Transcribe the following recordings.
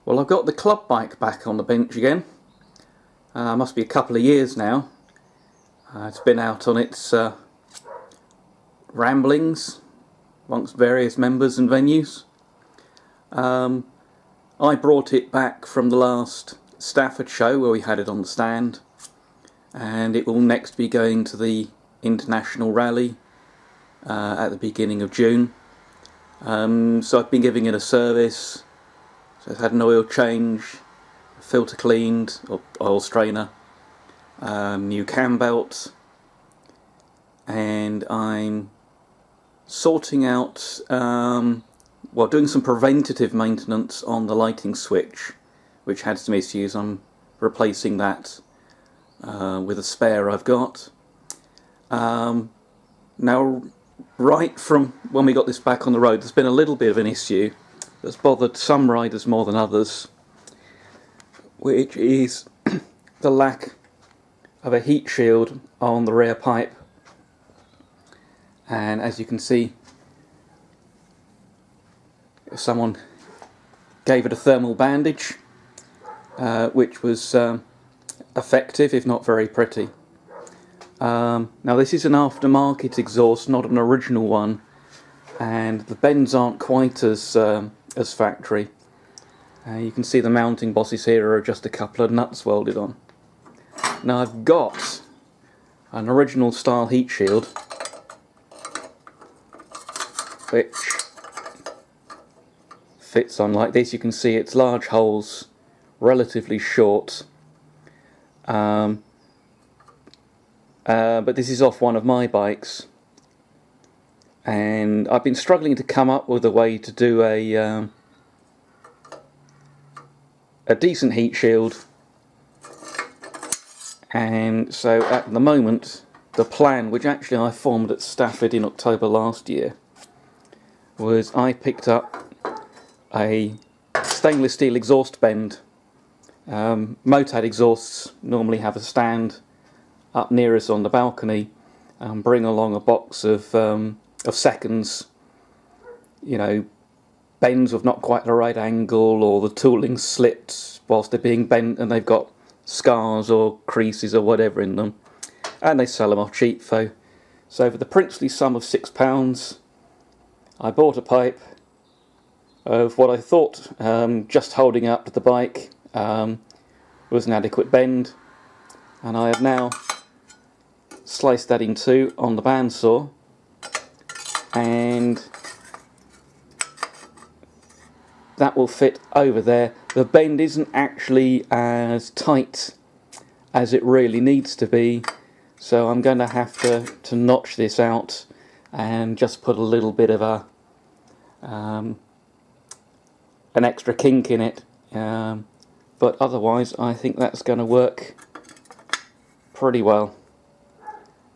Well, I've got the club bike back on the bench again. Must be a couple of years now. It's been out on its ramblings amongst various members and venues. I brought it back from the last Stafford show where we had it on the stand, and it will next be going to the International Rally at the beginning of June. So I've been giving it a service. So it's had an oil change, filter cleaned, or oil strainer, new cam belt, and I'm sorting out, doing some preventative maintenance on the lighting switch, which had some issues. I'm replacing that with a spare I've got. Now, right from when we got this back on the road, there's been a little bit of an issue that's bothered some riders more than others, which is the lack of a heat shield on the rear pipe. And as you can see, someone gave it a thermal bandage, which was effective, if not very pretty. Now this is an aftermarket exhaust, not an original one, and the bends aren't quite as factory. You can see the mounting bosses here are just a couple of nuts welded on. Now I've got an original style heat shield, which fits on like this. You can see it's large holes, relatively short, but this is off one of my bikes, and I've been struggling to come up with a way to do a decent heat shield. And so at the moment, the plan, which actually I formed at Stafford in October last year, was I picked up a stainless steel exhaust bend. Motard exhausts normally have a stand up near us on the balcony and bring along a box of seconds, you know, bends with not quite the right angle, or the tooling slipped whilst they're being bent and they've got scars or creases or whatever in them, and they sell them off cheap. So for the princely sum of £6, I bought a pipe of what I thought, just holding up to the bike, was an adequate bend, and I have now sliced that in two on the bandsaw, and that will fit over there. The bend isn't actually as tight as it really needs to be, so I'm going to have to notch this out and just put a little bit of an extra kink in it, but otherwise I think that's going to work pretty well.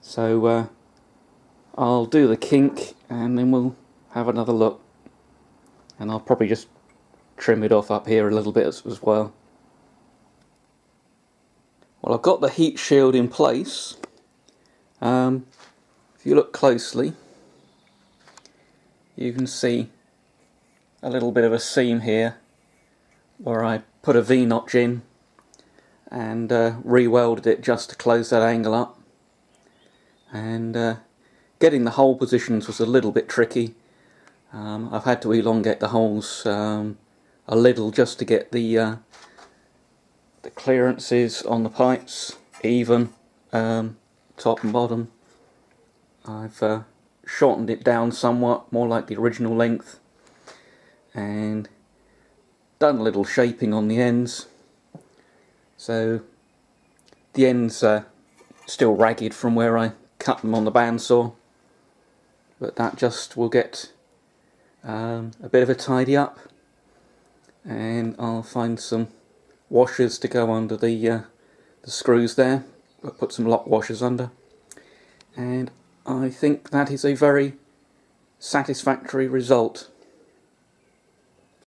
So I'll do the kink and then we'll have another look, and I'll probably just trim it off up here a little bit as well. Well, I've got the heat shield in place. If you look closely, you can see a little bit of a seam here where I put a V-notch in and re-welded it just to close that angle up. And getting the hole positions was a little bit tricky. I've had to elongate the holes a little just to get the clearances on the pipes even, top and bottom. I've shortened it down somewhat, more like the original length, and done a little shaping on the ends. So the ends are still ragged from where I cut them on the bandsaw, but that just will get a bit of a tidy up, and I'll find some washers to go under the screws there. I'll put some lock washers under, and I think that is a very satisfactory result.